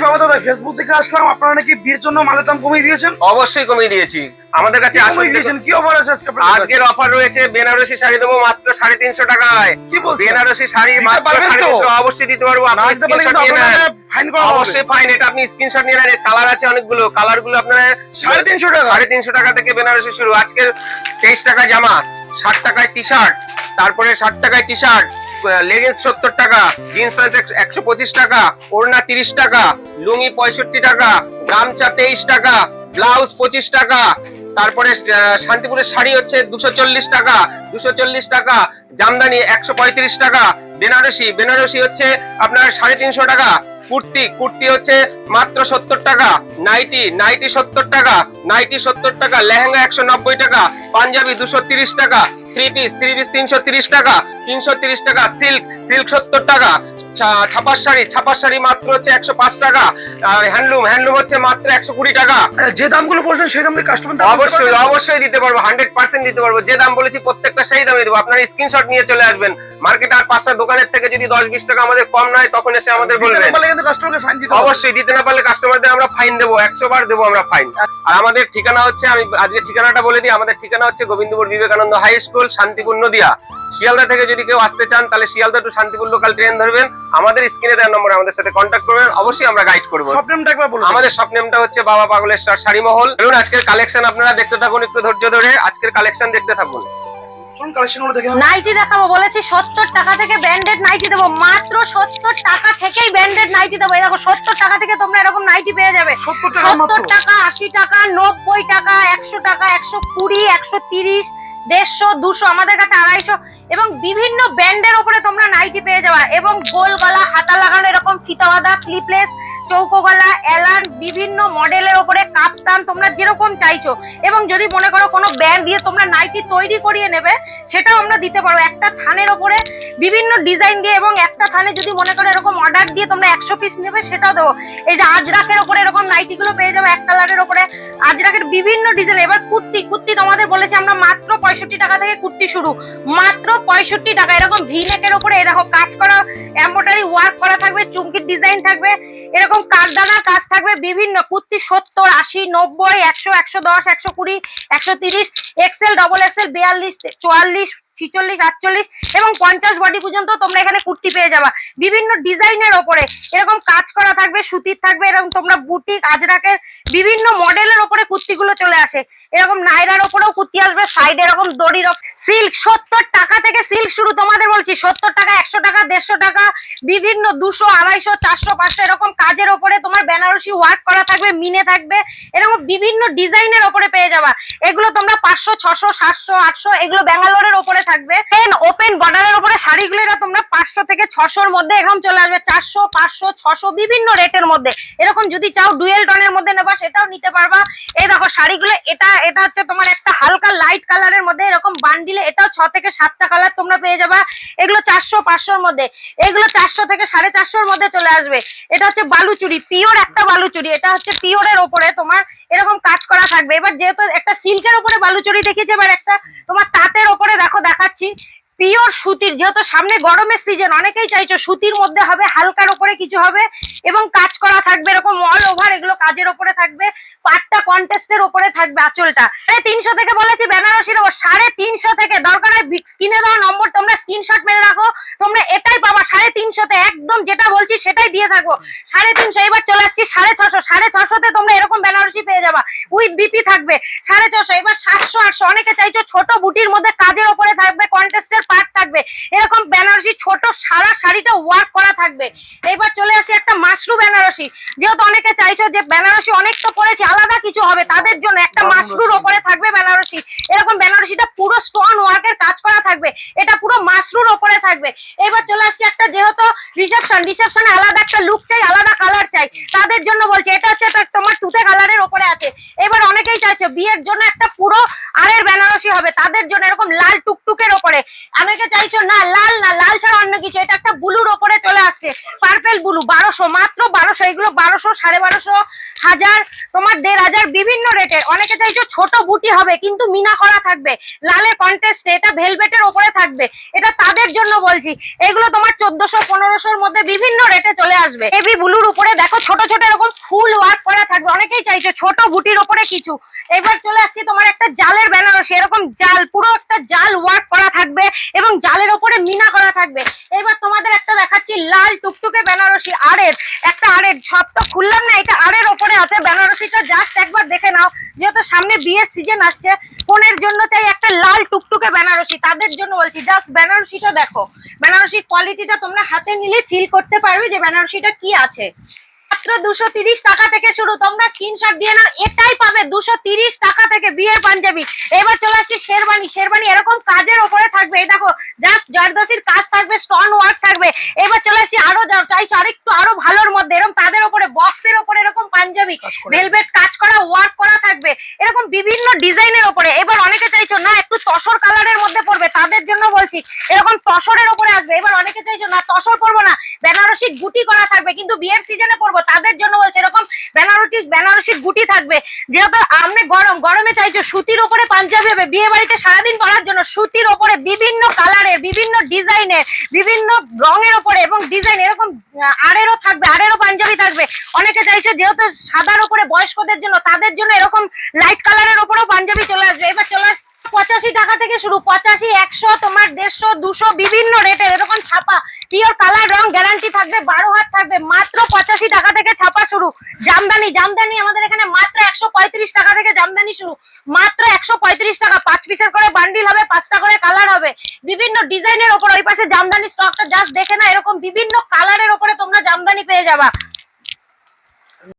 বাবা দাদা ফেসবুক থেকে আসলাম, আপনারা নাকি বিয়ের জন্য মালের দাম কমিয়ে দিয়েছেন? অবশ্যই কমিয়ে দিয়েছি। আমাদের কাছে কমিয়ে দিয়েছেন, কি অফার আছে আজকে আপনাদের কাছে? আজকের অফার রয়েছে, বেনারসি শাড়ি দেবো মাত্র 350 টাকায়। কি বলছেন? বেনারসি শাড়ি দিতে মাত্র পারবেন তো? 350। অবশ্যই দিতে পারবো। আপনি না দিতে পারলে স্ক্রিনশট কিন্তু নিয়ে নেন। আপনাদের ফাইন করা হবে। অবশ্যই ফাইন। এটা আপনি স্ক্রিনশট নিয়ে নেন। কালার আছে অনেকগুলো, কালার গুলো আপনারা 350 টাকা। 350 টাকা থেকে বেনারসি শুরু। আজকের 23 টাকা জামা, 60 টাকায় টি শার্ট, তারপরে 60 টাকায় টি শার্ট, লেগিংস 70 টাকা, জিন্স প্যান্ট 125 টাকা, ওড়না 30 টাকা, লুঙ্গি 65 টাকা, গামছা 23 টাকা, ব্লাউজ 25 টাকা, তারপরে শান্তিপুরের শাড়ি হচ্ছে 240 টাকা, 240 টাকা, জামদানি 135 টাকা, বেনারসি হচ্ছে আপনার 350 টাকা, কুর্তি হচ্ছে মাত্র 70 টাকা, নাইটি 70 টাকা, 70 টাকা, লেহেঙ্গা 190 টাকা, পাঞ্জাবি 230 টাকা, থ্রি পিস 330 টাকা, 330 টাকা, সিল্ক 70 টাকা, ছাপার শাড়ি মাত্র হচ্ছে 105 টাকা, আর হ্যান্ডলুম হচ্ছে মাত্র 120 টাকা। যে দামগুলো বলছেন সেই দামে কাস্টমার অবশ্যই দিতে পারবো, 100% দিতে পারবো। যে দাম বলেছি প্রত্যেকটা সেই দামে দেবো। আপনারা স্ক্রিনশট নিয়ে চলে আসবেন। মার্কেটে আর 5টা দোকানের থেকে যদি 10-20 টাকা আমাদের কম নয়, তখন এসে আমাদের বলবেন। কাস্টমারকে ফাইন দিতে হবে। অবশ্যই দিতে না পারলে কাস্টমারদের আমরা ফাইন দেবো, 100 বার দেবো আমরা ফাইন। আর আমাদের ঠিকানা হচ্ছে, আমি আজকে ঠিকানাটা বলে দিই। আমাদের ঠিকানা হচ্ছে গোবিন্দপুর বিবেকানন্দ হাই স্কুল, শান্তিপুর নদিয়া। শিয়ালদা থেকে যদি কেউ আসতে চান তাহলে Sealdah to Shantipur local train ধরবেন। আমাদের স্ক্রিনে দেওয়া নম্বরে আমাদের সাথে কন্ট্যাক্ট করবেন, অবশ্যই আমরা গাইড করবো। শপ নেমটা একবার বলুন। আমাদের শপ নেমটা হচ্ছে বাবা পাগলেশ্বর শাড়ি মহল। চলুন আজকের কালেকশন আপনারা দেখতে থাকুন, একটু ধৈর্য ধরে আজকের কালেকশন দেখতে থাকুন। নাইটি দেখাবো বলেছি, 70 টাকা থেকে ব্র্যান্ডেড নাইটি দেবো। মাত্র 70 টাকা থেকেই ব্র্যান্ডেড নাইটি দেবো। এই দেখো 70 টাকা থেকে তোমরা এরকম নাইটি পেয়ে যাবে। 70 টাকা, 80 টাকা, 90 টাকা, 100 টাকা, 120, 130, 150, 200, আমাদের কাছে 250 এবং বিভিন্ন ব্র্যান্ডের উপরে তোমরা নাইটি পেয়ে যাবে। এবং গোল গলা, হাতা লাগানো, এরকম ফিতা বাঁধা, স্লিপলেস, চৌকো গলা, এলান, বিভিন্ন মডেলের উপরে কাপ্তান, তোমরা যেরকম চাইছো। এবং যদি মনে করো কোনো ব্র্যান্ড দিয়ে তোমরা নাইটি তৈরি করিয়ে নেবে, সেটাও আমরা দিতে পারবো। একটা থানের উপরে বিভিন্ন ডিজাইন দিয়ে, এবং একটা থানে যদি মনে করো এরকম অর্ডার দিয়ে তোমরা 100 পিস নেবে, সেটাও দেবো। এই যে আজরাকের উপরে এরকম নাইটি গুলো পেয়ে যাবে, এক কালারের উপরে আজরাকের বিভিন্ন ডিজাইন। এবার কুর্তি তোমাদের বলেছি আমরা মাত্র 65 টাকা থেকে কুর্তি শুরু, মাত্র 65 টাকা। এরকম ভি নেকের উপরে এই দেখো কাজ করা, এমব্রয়ডারি ওয়ার্ক করা থাকবে, চুমকির ডিজাইন থাকবে, এরকম কারদানা কাজ থাকবে। বিভিন্ন কুর্তি 70, 80, 90, 100, 110, 120, 130, এক্সেল, ডবল এক্সেল, 42, 44, 46, 48 এবং 50 বডি পর্যন্ত তোমরা এখানে কুর্তি পেয়ে যাবা। বিভিন্ন ডিজাইনের ওপরে এরকম কাজ করা থাকবে, সুতির থাকবে, এরকম তোমরা বুটিক আজরাকের বিভিন্ন মডেলের ওপরে কুর্তিগুলো চলে আসে। এরকম নাইরার ওপরেও কুর্তি আসবে, সাইডে এরকম দড়ির সিল্ক 70 টাকা থেকে সিল্ক শুরু। তোমাদের বলছি 70 টাকা, 100 টাকা, 150 টাকা, বিভিন্ন 200, 250, 400, 500 এরকম কাজের ওপরে তোমার বেনারসি ওয়ার্ক করা থাকবে, মিনে থাকবে, এরকম বিভিন্ন ডিজাইনের ওপরে পেয়ে যাবা। এগুলো তোমরা 500, 600, 700, 800, এগুলো ব্যাঙ্গালোরের ওপরে থাকবে। ওপেন বর্ডারের উপরে শাড়িগুলো এটা তোমরা 500 থেকে 600 এর মধ্যে এরকম চলে আসবে। 400, 500, 600 বিভিন্ন রেটের মধ্যে। এরকম যদি চাও ডুয়েল টোনের মধ্যে নেবা, সেটাও নিতে পারবা। এই দেখো শাড়িগুলো, এটা হচ্ছে তোমার একটা হালকা লাইট কালারের মধ্যে, এরকম বান্ডিলে এটাও 6 থেকে 7টা কালার তোমরা পেয়ে যাবা। এগুলো 400, 500 এর মধ্যে, এগুলো 400 থেকে 450 এর মধ্যে চলে আসবে। এটা হচ্ছে বালুচুরি, পিওর একটা বালুচুরি, এটা হচ্ছে পিওরের ওপরে তোমার এরকম কাজ করা থাকবে। এবার যেহেতু একটা সিল্কের উপরে বালুচুরি দেখিয়েছি, এবার একটা তোমার তাঁতের ওপরে দেখো দেখাচ্ছি, পিওর সুতির। যেহেতু সামনে গরমের সিজন, অনেকেই চাইছো সুতির মধ্যে হবে, হালকার উপরে কিছু হবে এবং কাজ করা থাকবে এরকম অল ওভার। এগুলো কাজের উপরে থাকবে, পাটটা কন্টেস্টের উপরে থাকবে, আঁচলটা 350 থেকে বলেছি বেনারসি দেবো 350 থেকে। দরকার হয় স্ক্রিনে দেওয়া নম্বর তোমরা স্ক্রিনশট মেরে রাখো, তোমরা এটাই পাবা 350 তে। একদম যেটা বলছি সেটাই দিয়ে থাকবো, 350। এবার চলে আসছি 650, 650 তে তোমরা এরকম বেনারসি পেয়ে যাবা, উইথ বিপি থাকবে 650। এবার 700, 800, অনেকে চাইছো ছোট বুটির মধ্যে কাজের উপরে থাকবে, কন্টেস্টের পার্ট থাকবে, এরকম বেনারসি ছোট সারা শাড়িটা ওয়ার্ক করা থাকবে। এবার চলে আসি একটা মাশরু বেনারসি। যেহেতু অনেকে চাইছো যে বেনারসি অনেক তো পড়েছি, আলাদা কিছু হবে, তাদের জন্য একটা মাশরুর ওপরে থাকবে বেনারসি। এরকম বেনারসিটা পুরো স্টোন ওয়ার্কের কাজ করা থাকবে, এটা পুরো মাশরুর ওপরে থাকবে। এবার চলে আসছি একটা, যেহেতু রিসেপশনে আলাদা একটা লুক চাই, আলাদা কালার চাই, তাদের জন্য বলছি। এটা হচ্ছে তোমার তুতে কালারের ওপরে আছে। এবার অনেকেই চাই চাইছো বিয়ের জন্য একটা পুরো আড়ের বেনারসি হবে, তাদের জন্য এরকম লাল টুকটুকের ওপরে। অনেকে চাইছো না লাল, না লাল ছাড়া অন্য কিছু, এটা একটা ব্লুর ওপরে চলে আসছে, পার্পেল ব্লু, 1200, মাত্র 1200। এগুলো 1200, 1250, 1000, তোমার 1500, বিভিন্ন রেটের। অনেকে চাইছো ছোট বুটি হবে কিন্তু মিনা করা থাকবে লালের কন্টেস্টে, এটা ভেলভেটের ওপরে থাকবে, এটা তাদের জন্য বলছি। এগুলো তোমার 1400, 1500-র মধ্যে বিভিন্ন রেটে চলে আসবে। হেভি ব্লুর উপরে দেখো ছোট ছোট এরকম ফুল ওয়ার্ক করা থাকবে, অনেকেই চাইছো ছোট বুটির ওপরে কিছু। এবার চলে আসছি তোমার একটা জালের বেনারসি, এরকম জাল, পুরো একটা জাল ওয়ার্ক করা থাকবে এবং জালের ওপরে মিনা করা থাকবে। এবার তোমাদের একটা দেখাচ্ছি লাল টুকটুকে বেনারসি, আড়ের, একটা আড়ের, সব তো খুললাম না, এটা আড়ের ওপরে আছে বেনারসিটা, জাস্ট একবার দেখে নাও, যেহেতু সামনে বিয়ের সিজন আসছে। কোনের জন্য চাই একটা লাল টুকটুকে বেনারসি, তাদের জন্য বলছি। জাস্ট বেনারসিটা দেখো, বেনারসির কোয়ালিটিটা তোমরা হাতে নিলে ফিল করতে পারবে যে বেনারসিটা কি আছে। মাত্র 230 টাকা থেকে শুরু, তোমরা স্ক্রিনশট দিয়ে নাও, এটাই পাবে 230 টাকা থেকে বিয়ের পাঞ্জাবি। এবার চলে আসছে শেরবানি, শেরবানি এরকম কাজের ওপরে থাকবে, এই দেখো জাস্ট জর্দসির কাজ থাকবে, স্টোন ওয়ার্ক থাকবে। এবার চলে আসছি আরো চাইছো আরেকটু আরো ভালোর মধ্যে, এরকম তাদের ওপরে বক্সের ওপরে এরকম পাঞ্জাবি, ভেলভেট কাজ করা ওয়ার্ক করা থাকবে, এরকম বিভিন্ন ডিজাইনের ওপরে। এবার অনেকে চাইছো না একটু তসর কালারের মধ্যে পড়বে, তাদের জন্য বলছি এরকম তসরের ওপরে আসবে। এবার অনেকে চাইছো না তসর পরবো না, বেনারসি গুটি করা থাকবে কিন্তু বিয়ের সিজনে পরবো, তাদের জন্য বলছে এরকম বেনারসি গুটি থাকবে। যেহেতু আমরা গরমে চাইছো সুতির ওপরে পাঞ্জাবি হবে, বিয়ে বাড়িতে সারাদিন পরার জন্য সুতির ওপরে বিভিন্ন কালারের, বিভিন্ন ডিজাইনের, বিভিন্ন রঙের ওপরে এবং ডিজাইন এরকম আড়েরও থাকবে, আড়েরও পাঞ্জাবি থাকবে। অনেকে চাইছো যেহেতু সাদার ওপরে বয়স্কদের জন্য, তাদের জন্য এরকম লাইট কালারের ওপরেও পাঞ্জাবি চলে আসবে। এবার চলে আসছে 85 টাকা থেকে শুরু, 85, 100, তোমার 150, 200, বিভিন্ন রেটের এরকম ছাপা, পিওর কালার রং গ্যারান্টি থাকবে, 12 হাত থাকবে, মাত্র 85 টাকা থেকে ছাপা শুরু। জামদানি, জামদানি আমাদের এখানে মাত্র 135 টাকা থেকে জামদানি শুরু, মাত্র 135 টাকা। 5 পিসের করে বান্ডিল হবে, 5টা করে কালার হবে, বিভিন্ন ডিজাইনের ওপর। ওই পাশে জামদানি স্টকটা জাস্ট দেখে না, এরকম বিভিন্ন কালারের ওপরে তোমরা জামদানি পেয়ে যাবা।